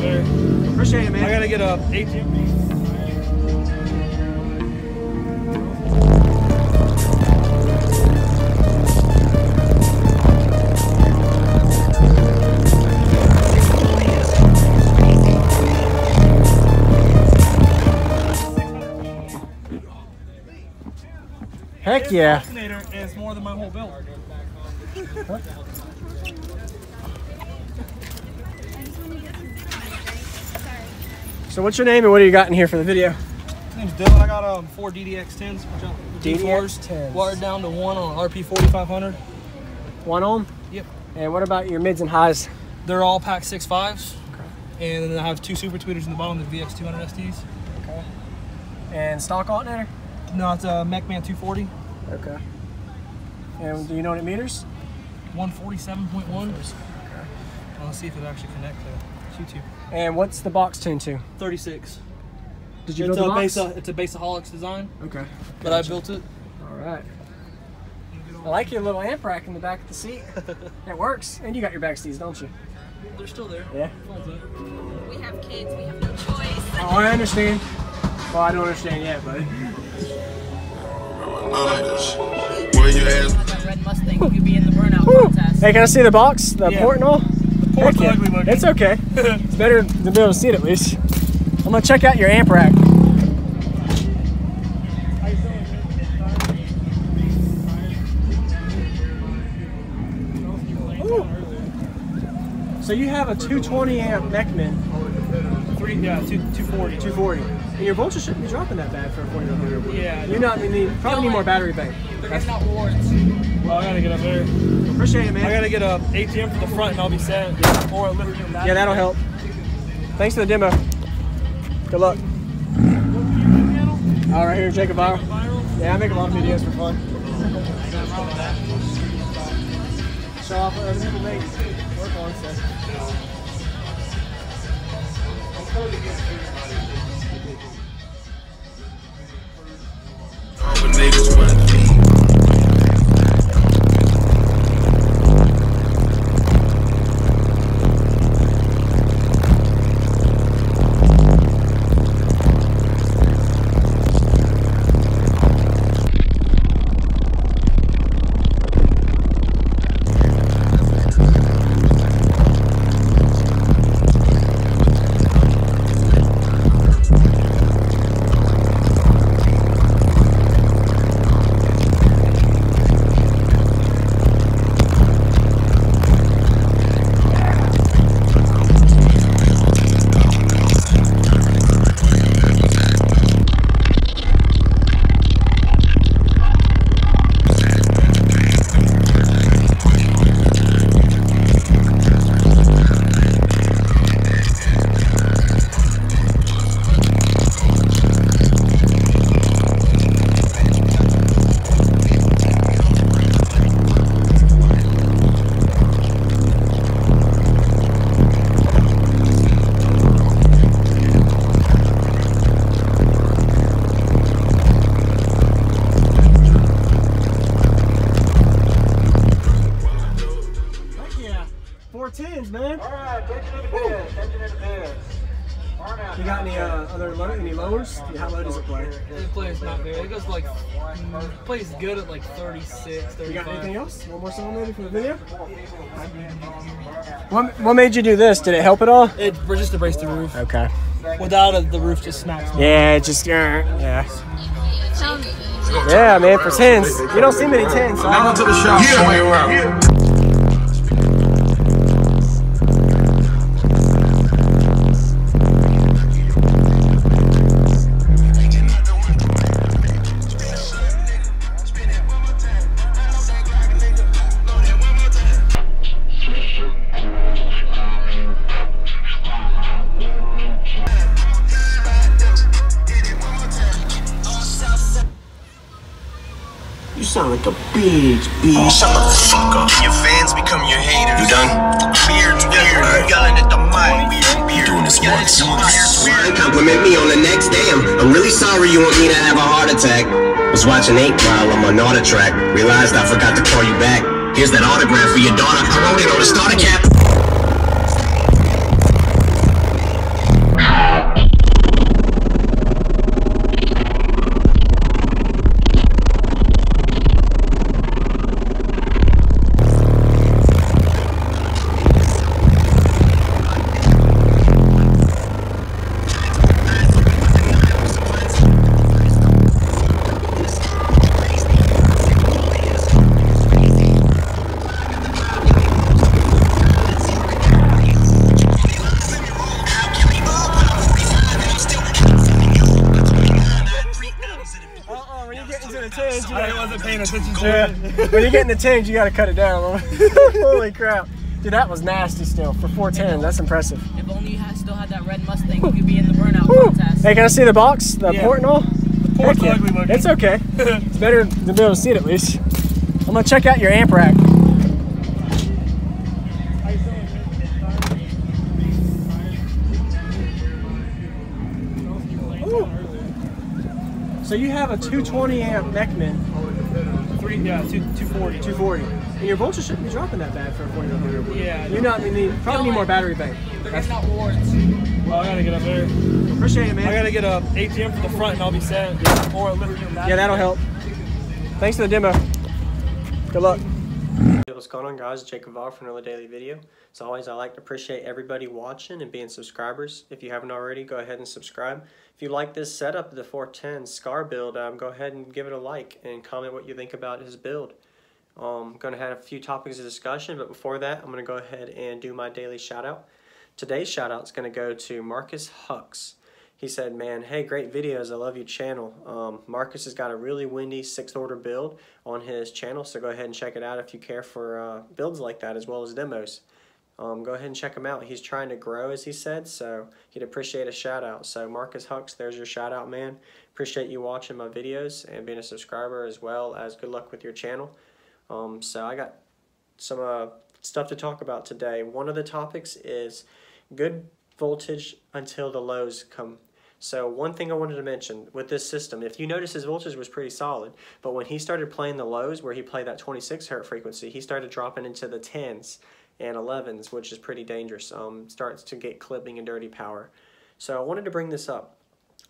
there. Appreciate it, man. I gotta get a AGM. Heck yeah. This alternator is more than my whole build. So what's your name and what do you got in here for the video? My name's Dillian. I got 4 DDX 10s. DDX 10s. Wired down to 1 on RP 4500. 1 ohm? Yep. And what about your mids and highs? They're all pack 6.5s. Okay. And then I have 2 super tweeters in the bottom, the VX 200 STs. Okay. And stock alternator? No, it's a Mechman 240. Okay. And do you know what it meters? 147.1. Okay. Let's see if it actually connects to YouTube. And what's the box tuned to? 36. Did you build the box? It's a Basshaulic Design. Okay. But I built it. All right. I like your little amp rack in the back of the seat. That works. And you got your back seats, don't you? They're still there. Yeah. We have kids. We have no choice. Oh, I understand. Well, I don't understand yet, but. Where you at? That red Mustang could be in the burnout contest. Hey, can I see the box? The port and all? The port's ugly looking. It's okay. It's better to be able to see it at least. I'm gonna check out your amp rack. Ooh. So you have a 220 amp Mechman. 240. 240. And your voltage shouldn't be dropping that bad for a 4100. Yeah. You probably need more battery bank. They're giving out rewards. Well, I gotta get up there. Appreciate it, man. I gotta get a AGM for the front and I'll be set. Or a lithium battery. Yeah, that'll help. Thanks for the demo. Good luck. All right, here, JacobViral. Yeah, I make a lot of videos for fun. Show off what other people make. Work on stuff. Man. All right, attention in the biz, attention in the biz. You got any lowers? How low does it play? It plays not very. It goes like, plays good at like 36, 35. You got anything else? One more song maybe for the video? What made you do this? Did it help at all? It's just to brace the roof. Okay. Without it, the roof just smacks me. Yeah, it just, yeah. Yeah, man, for 10s. You don't see many 10s. So Now to the shop. Yeah. You sound like a big bitch. Oh, shut the fuck up. Your fans become your haters. You done? Beard, yelling at the mic. Beard, doing this once. Compliment me on the next day. I'm really sorry you want me to have a heart attack. Was watching 8 while I'm on auto track. Realized I forgot to call you back. Here's that autograph for your daughter. I wrote it on the starter cap. tinge. I wasn't paying attention to it. When you get in the tinge, you gotta cut it down a little. Holy crap. Dude, that was nasty still for 410. That's impressive. If only you still had that red Mustang, you could be in the burnout contest. Hey, can I see the box? The port and all? The port's ugly looking. It's okay. It's better to be able to see it at least. I'm gonna check out your amp rack. Ooh. So you have a 220 amp Mechman. 240. 240. And your voltage shouldn't be dropping that bad for a 40 millimeter. Yeah. You probably need more battery bank. They're giving out rewards. Well, I gotta get up there. Appreciate it, man. I gotta get a AGM for the front and I'll be set. Or a lithium battery. Yeah, that'll help. Thanks for the demo. Good luck. Hey, what's going on, guys? JacobViral for another daily video. As always, I like to appreciate everybody watching and being subscribers. If you haven't already, go ahead and subscribe. If you like this setup, the 410 Skar build, go ahead and give it a like and comment what you think about his build. I'm going to have a few topics of discussion, but before that, I'm going to go ahead and do my daily shout out. Today's shout out is going to go to Marcus Hux. He said, man, hey, great videos. I love your channel. Marcus has got a really windy 6th order build on his channel, so go ahead and check it out if you care for builds like that as well as demos. Go ahead and check him out. He's trying to grow, as he said, so he'd appreciate a shout out. So Marcus Hux, there's your shout out, man. Appreciate you watching my videos and being a subscriber, as well as good luck with your channel. So I got some stuff to talk about today. One of the topics is good voltage until the lows come. So one thing I wanted to mention with this system, if you notice his voltage was pretty solid, but when he started playing the lows where he played that 26 hertz frequency, he started dropping into the 10s and 11s, which is pretty dangerous. Starts to get clipping and dirty power. So I wanted to bring this up.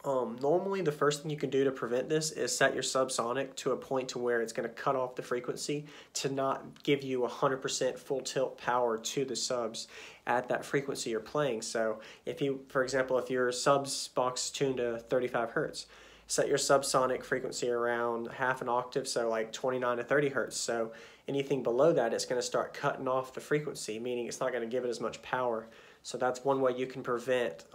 Normally the first thing you can do to prevent this is set your subsonic to a point to where it's going to cut off the frequency to not give you 100% full tilt power to the subs at that frequency you're playing. So if you, for example, if your subs box tuned to 35 hertz, set your subsonic frequency around half an octave, so like 29 to 30 hertz. So anything below that, it's going to start cutting off the frequency, meaning it's not going to give it as much power. So that's one way you can prevent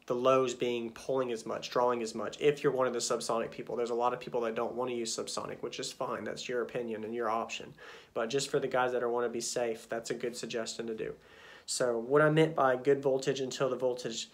the lows being pulling as much, drawing as much, if you're one of the subsonic people. There's a lot of people that don't want to use subsonic, which is fine. That's your opinion and your option. But just for the guys that want to be safe, that's a good suggestion to do. So what I meant by good voltage until the voltage,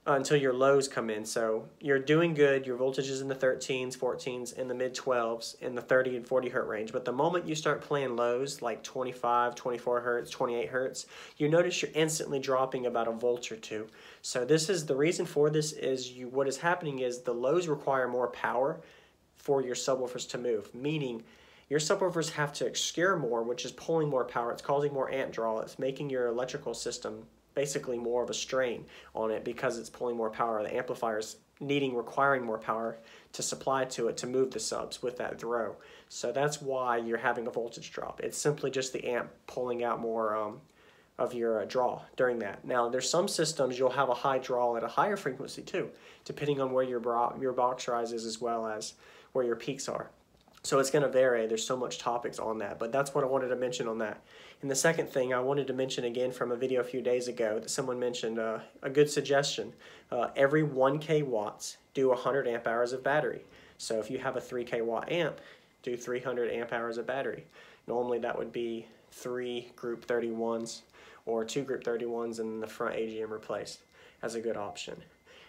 until your lows come in. So you're doing good, your voltage is in the 13s, 14s, in the mid 12s, in the 30 and 40 hertz range. But the moment you start playing lows like 25, 24 hertz, 28 hertz, you notice you're instantly dropping about a volt or two. So this is the reason for this is what is happening is the lows require more power for your subwoofers to move, meaning your subwoofers have to obscure more, which is pulling more power. It's causing more amp draw. It's making your electrical system basically more of a strain on it because it's pulling more power. The amplifier's requiring more power to supply to it to move the subs with that throw. So that's why you're having a voltage drop. It's simply just the amp pulling out more of your draw during that. Now there's some systems you'll have a high draw at a higher frequency too, depending on where your box rise is as well as where your peaks are. So it's going to vary. There's so much topics on that, but that's what I wanted to mention on that. And the second thing I wanted to mention again from a video a few days ago that someone mentioned, a good suggestion, every 1K watts, do 100 amp hours of battery. So if you have a 3K watt amp, do 300 amp hours of battery. Normally that would be 3 group 31s or 2 group 31s and the front AGM replaced as a good option.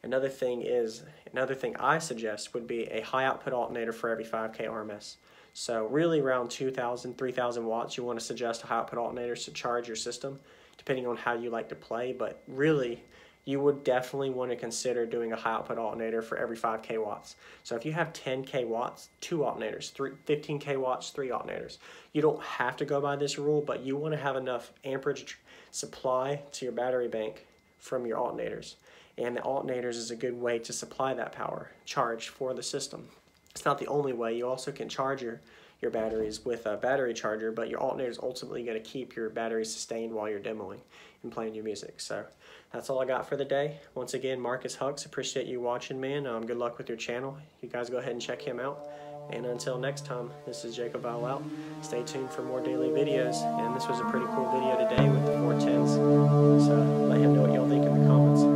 Another thing I suggest would be a high output alternator for every 5K RMS. So really around 2,000, 3,000 watts, you want to suggest a high output alternator to charge your system, depending on how you like to play. But really, you would definitely want to consider doing a high output alternator for every 5K watts. So if you have 10K watts, 2 alternators, 15K watts, 3 alternators. You don't have to go by this rule, but you want to have enough amperage supply to your battery bank from your alternators. And the alternators is a good way to supply that power charge for the system. It's not the only way. You also can charge your batteries with a battery charger, but your alternator is ultimately going to keep your battery sustained while you're demoing and playing your music. So that's all I got for the day. Once again, Marcus Hux, appreciate you watching, man. Good luck with your channel. You guys go ahead and check him out. And until next time, this is JacobViral out. Stay tuned for more daily videos. And this was a pretty cool video today with the 410s. So let him know what y'all think in the comments.